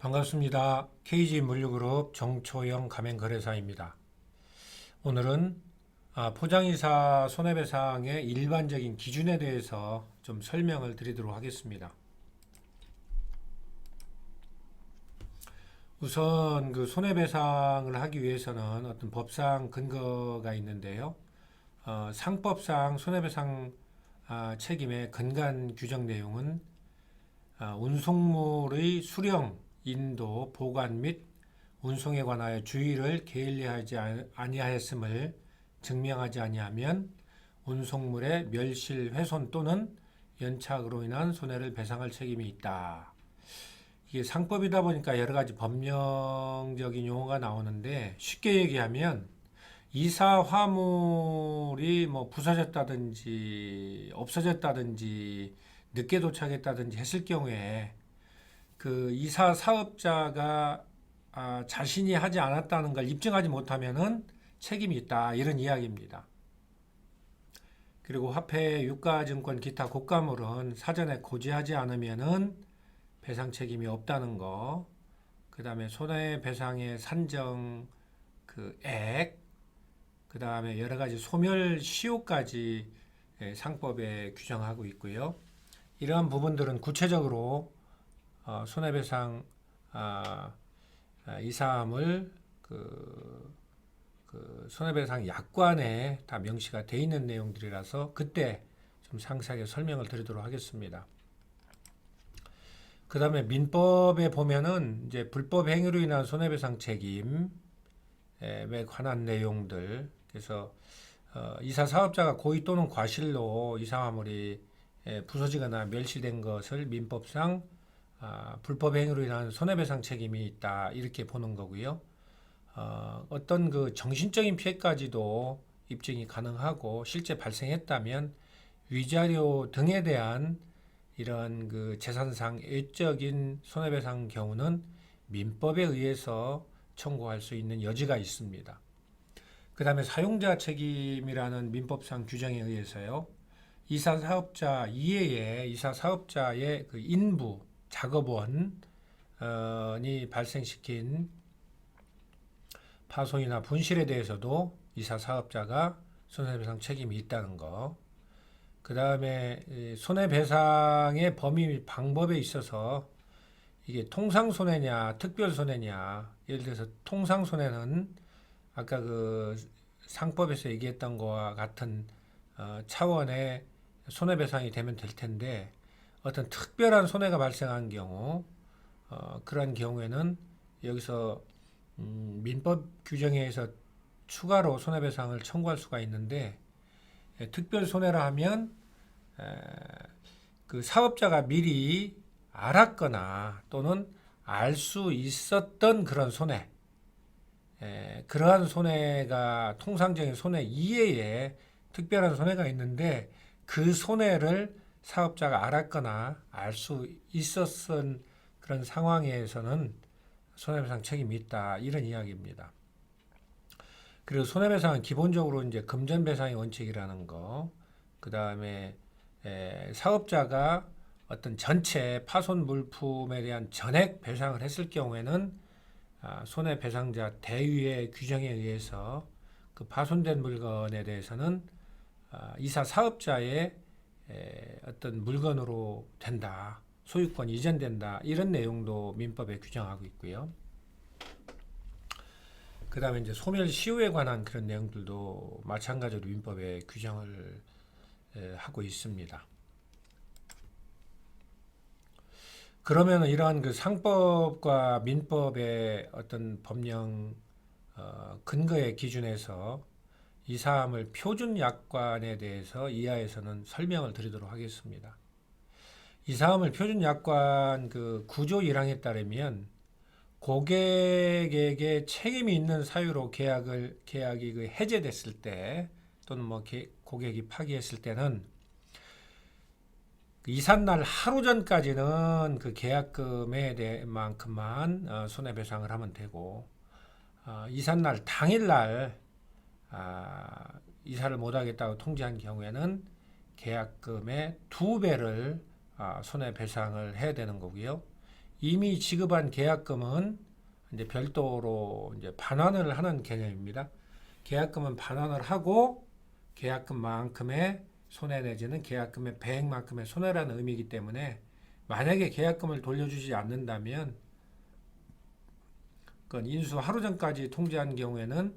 반갑습니다. KG물류그룹 정초영 가맹거래사입니다. 오늘은 포장이사 손해배상의 일반적인 기준에 대해서 좀 설명을 드리도록 하겠습니다. 우선 그 손해배상을 하기 위해서는 어떤 법상 근거가 있는데요. 상법상 손해배상 책임의 근간 규정 내용은 운송물의 수령, 인도, 보관 및 운송에 관하여 주의를 게을리하지 아니하였음을 증명하지 아니하면 운송물의 멸실, 훼손 또는 연착으로 인한 손해를 배상할 책임이 있다. 이게 상법이다 보니까 여러 가지 법령적인 용어가 나오는데 쉽게 얘기하면 이사 화물이 뭐 부서졌다든지 없어졌다든지 늦게 도착했다든지 했을 경우에 그 이사 사업자가 자신이 하지 않았다는 걸 입증하지 못하면은 책임이 있다, 이런 이야기입니다. 그리고 화폐, 유가증권, 기타 곡가물은 사전에 고지하지 않으면은 배상 책임이 없다는 거. 그 다음에 손해배상의 산정 액, 그 다음에 여러 가지 소멸 시효까지 상법에 규정하고 있고요. 이러한 부분들은 구체적으로 손해배상 이 사항을 손해배상 약관에 다 명시가 되어 있는 내용들이라서 그때 좀 상세하게 설명을 드리도록 하겠습니다. 그 다음에 민법에 보면은 이제 불법 행위로 인한 손해배상 책임에 관한 내용들, 그래서 이사 사업자가 고의 또는 과실로 이사 화물이 부서지거나 멸실된 것을 민법상 불법 행위로 인한 손해배상 책임이 있다, 이렇게 보는 거고요. 어떤 그 정신적인 피해까지도 입증이 가능하고 실제 발생했다면 위자료 등에 대한 이런 그 재산상 외적인 손해배상 경우는 민법에 의해서 청구할 수 있는 여지가 있습니다. 그 다음에 사용자 책임이라는 민법상 규정에 의해서요, 이사 사업자 이외에 이사 사업자의 그 인부 작업원이 발생시킨 파손이나 분실에 대해서도 이사 사업자가 손해배상 책임이 있다는 거. 그 다음에 손해배상의 범위 및 방법에 있어서 이게 통상손해냐 특별손해냐, 예를 들어서 통상손해는 아까 그 상법에서 얘기했던 거와 같은 차원의 손해배상이 되면 될 텐데, 어떤 특별한 손해가 발생한 경우, 그러한 경우에는 여기서 민법 규정에 의해서 추가로 손해배상을 청구할 수가 있는데, 특별 손해라 하면 그 사업자가 미리 알았거나 또는 알 수 있었던 그런 손해, 그러한 손해가 통상적인 손해 이외에 특별한 손해가 있는데, 그 손해를 사업자가 알았거나 알 수 있었던 그런 상황에서는 손해배상 책임이 있다, 이런 이야기입니다. 그리고 손해배상은 기본적으로 이제 금전배상의 원칙이라는 거, 그 다음에 사업자가 어떤 전체 파손 물품에 대한 전액 배상을 했을 경우에는 손해배상자 대위의 규정에 의해서 그 파손된 물건에 대해서는 이사 사업자의 어떤 물건으로 된다, 소유권 이전된다, 이런 내용도 민법에 규정하고 있고요. 그 다음에 이제 소멸 시효에 관한 그런 내용들도 마찬가지로 민법에 규정을 하고 있습니다. 그러면 이러한 그 상법과 민법의 어떤 법령 근거의 기준에서 이 사항을 표준 약관에 대해서 이하에서는 설명을 드리도록 하겠습니다. 이 사항을 표준 약관 그 9조 1항에 따르면 고객에게 책임이 있는 사유로 계약이 그 해제됐을 때, 또는 뭐 고객이 파기했을 때는 이삿날 하루 전까지는 그 계약금에 대해만큼만 손해배상을 하면 되고, 이삿날 당일날 이사를 못하겠다고 통지한 경우에는 계약금의 2배를 손해배상을 해야 되는 거고요. 이미 지급한 계약금은 이제 별도로 이제 반환을 하는 개념입니다. 계약금은 반환을 하고 계약금만큼의 손해 내지는 계약금의 배액만큼의 손해라는 의미이기 때문에 만약에 계약금을 돌려주지 않는다면 그건 인수 하루 전까지 통지한 경우에는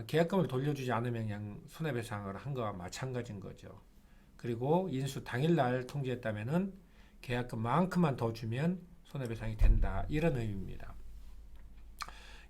계약금을 돌려주지 않으면 그냥 손해배상을 한 거와 마찬가지인 거죠. 그리고 인수 당일날 통지했다면은 계약금만큼만 더 주면 손해배상이 된다. 이런 의미입니다.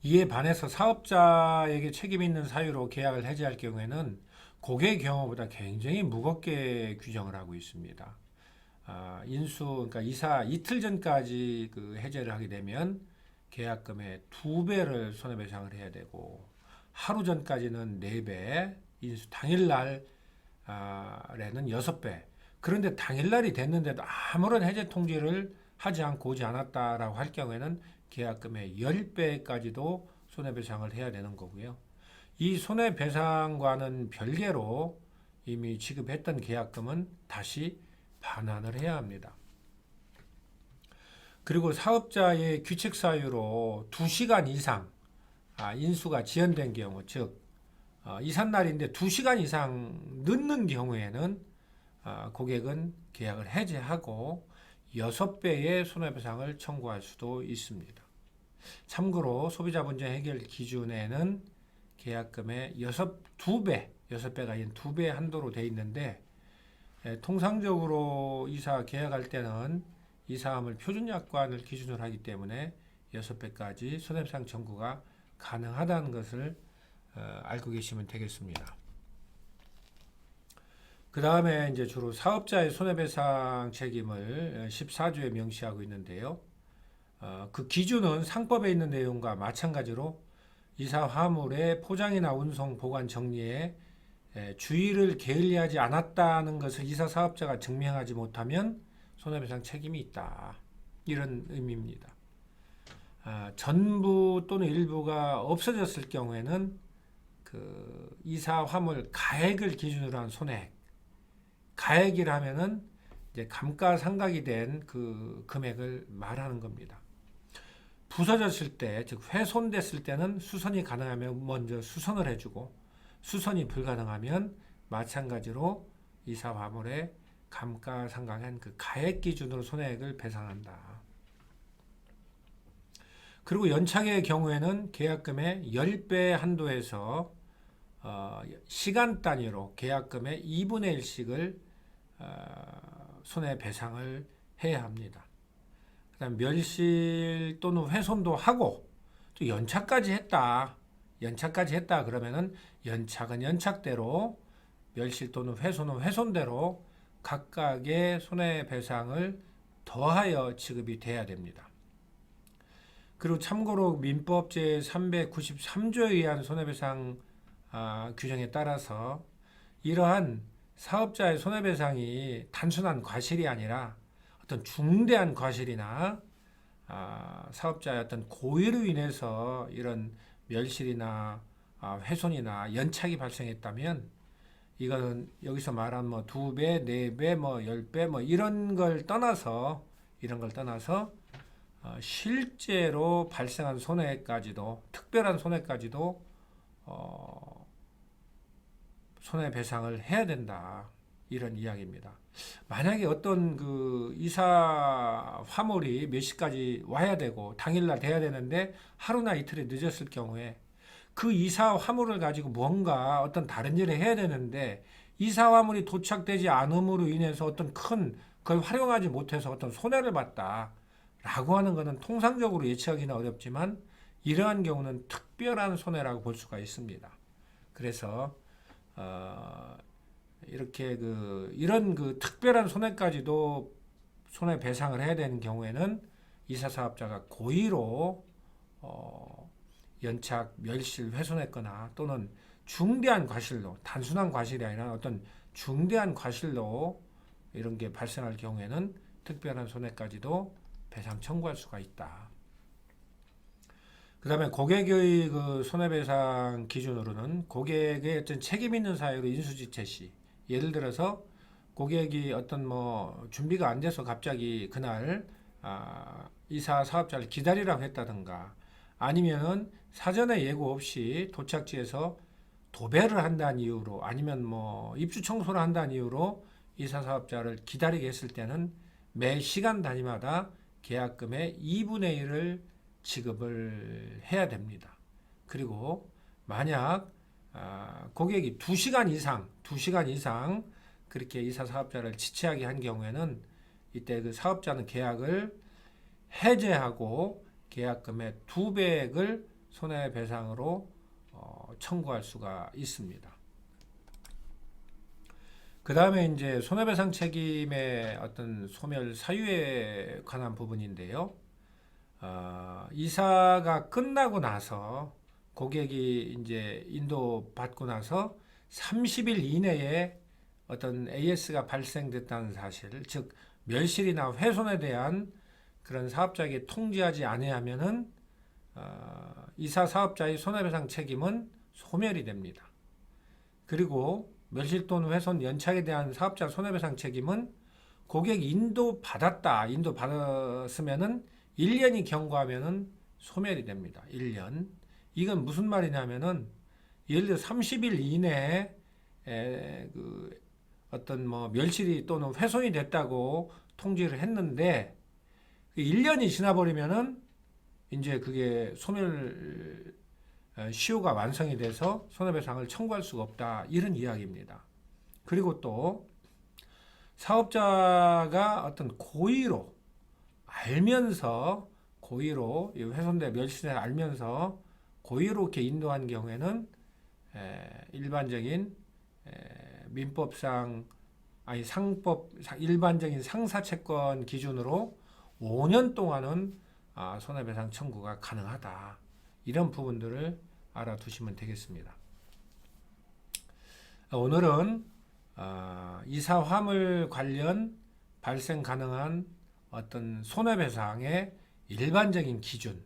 이에 반해서 사업자에게 책임 있는 사유로 계약을 해지할 경우에는 고객 경우보다 굉장히 무겁게 규정을 하고 있습니다. 인수, 그러니까 이사 이틀 전까지 그 해제를 하게 되면 계약금의 2배를 손해배상을 해야 되고 하루 전까지는 4배, 인수 당일날에는 6배. 그런데 당일날이 됐는데도 아무런 해제 통지를 하지 않고 오지 않았다라고 할 경우에는 계약금의 10배까지도 손해배상을 해야 되는 거고요. 이 손해배상과는 별개로 이미 지급했던 계약금은 다시 반환을 해야 합니다. 그리고 사업자의 규칙 사유로 2시간 이상 인수가 지연된 경우, 즉 이삿날인데 2시간 이상 늦는 경우에는 고객은 계약을 해지하고 6배의 손해배상을 청구할 수도 있습니다. 참고로 소비자 문제 해결 기준에는 계약금의 2배, 6배가 아닌 2배 한도로 되어 있는데 통상적으로 이사 계약할 때는 이사함을 표준약관을 기준으로 하기 때문에 6배까지 손해배상 청구가 가능하다는 것을 알고 계시면 되겠습니다. 그 다음에 이제 주로 사업자의 손해배상 책임을 14조에 명시하고 있는데요. 그 기준은 상법에 있는 내용과 마찬가지로 이사 화물의 포장이나 운송, 보관, 정리에 주의를 게을리하지 않았다는 것을 이사 사업자가 증명하지 못하면 손해배상 책임이 있다. 이런 의미입니다. 전부 또는 일부가 없어졌을 경우에는 그 이사 화물 가액을 기준으로 한 손해액, 가액이라면은 이제 감가상각이 된 그 금액을 말하는 겁니다. 부서졌을 때, 즉 훼손됐을 때는 수선이 가능하면 먼저 수선을 해주고 수선이 불가능하면 마찬가지로 이사 화물의 감가상각한 그 가액 기준으로 손해액을 배상한다. 그리고 연착의 경우에는 계약금의 10배 한도에서 시간 단위로 계약금의 2분의 1씩을 손해배상을 해야 합니다. 그다음 멸실 또는 훼손도 하고 또 연착까지 했다. 그러면은 연착은 연착대로 멸실 또는 훼손은 훼손대로 각각의 손해배상을 더하여 지급이 돼야 됩니다. 그리고 참고로 민법 제393조에 의한 손해배상 규정에 따라서 이러한 사업자의 손해배상이 단순한 과실이 아니라 어떤 중대한 과실이나 사업자의 어떤 고의로 인해서 이런 멸실이나 훼손이나 연착이 발생했다면 이거는 여기서 말한 뭐 2배, 4배, 뭐 10배 뭐 이런 걸 떠나서 실제로 발생한 손해까지도 특별한 손해까지도 손해배상을 해야 된다. 이런 이야기입니다. 만약에 어떤 그 이사 화물이 몇 시까지 와야 되고 당일날 돼야 되는데 하루나 이틀이 늦었을 경우에 그 이사 화물을 가지고 뭔가 어떤 다른 일을 해야 되는데 이사 화물이 도착되지 않음으로 인해서 어떤 큰 그걸 활용하지 못해서 어떤 손해를 봤다라고 하는 것은 통상적으로 예측하기는 어렵지만 이러한 경우는 특별한 손해라고 볼 수가 있습니다. 그래서 이렇게 이런 특별한 손해까지도 손해배상을 해야 되는 경우에는 이사 사업자가 고의로 연착, 멸실, 훼손했거나 또는 중대한 과실로 단순한 과실이 아니라 어떤 중대한 과실로 이런 게 발생할 경우에는 특별한 손해까지도 배상 청구할 수가 있다. 그 다음에 고객의 그 손해배상 기준으로는 고객의 어떤 책임 있는 사유로 인수지체 시 예를 들어서 고객이 어떤 뭐 준비가 안 돼서 갑자기 그날 이사 사업자를 기다리라고 했다든가 아니면은 사전에 예고 없이 도착지에서 도배를 한다는 이유로 아니면 뭐 입주 청소를 한다는 이유로 이사 사업자를 기다리게 했을 때는 매 시간 단위마다 계약금의 2분의 1을 지급을 해야 됩니다. 그리고 만약 고객이 2시간 이상 그렇게 이사 사업자를 지체하게 한 경우에는 이때 그 사업자는 계약을 해제하고 계약금의 2배액을 손해배상으로 청구할 수가 있습니다. 그 다음에 이제 손해배상 책임의 어떤 소멸 사유에 관한 부분인데요. 이사가 끝나고 나서 고객이 이제 인도 받고 나서 30일 이내에 어떤 AS가 발생됐다는 사실, 즉 멸실이나 훼손에 대한 그런 사업자에게 통지하지 아니하면은 이사 사업자의 손해배상 책임은 소멸이 됩니다. 그리고 멸실 또는 훼손 연착에 대한 사업자 손해배상 책임은 고객이 인도 받았으면은 1년이 경과하면은 소멸이 됩니다. 1년. 이건 무슨 말이냐면은 예를 들어 30일 이내에 그 어떤 뭐 멸실이 또는 훼손이 됐다고 통지를 했는데 1년이 지나버리면은 이제 그게 소멸 시효가 완성이 돼서 손해배상을 청구할 수가 없다. 이런 이야기입니다. 그리고 또 사업자가 어떤 고의로 알면서 고의로 훼손된 멸실을 알면서 고의로 이렇게 인도한 경우에는 일반적인 민법상 상법 일반적인 상사채권 기준으로 5년 동안은 손해배상 청구가 가능하다. 이런 부분들을 알아두시면 되겠습니다. 오늘은 이사 화물 관련 발생 가능한 어떤 손해배상의 일반적인 기준,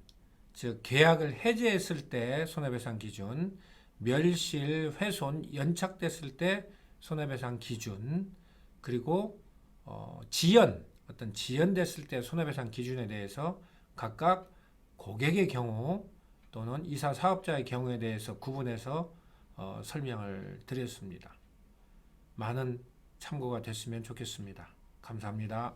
즉 계약을 해지했을 때 손해배상 기준, 멸실, 훼손, 연착됐을 때 손해배상 기준, 그리고 어떤 지연됐을 때 손해배상 기준에 대해서 각각 고객의 경우 또는 이사 사업자의 경우에 대해서 구분해서 설명을 드렸습니다. 많은 참고가 됐으면 좋겠습니다. 감사합니다.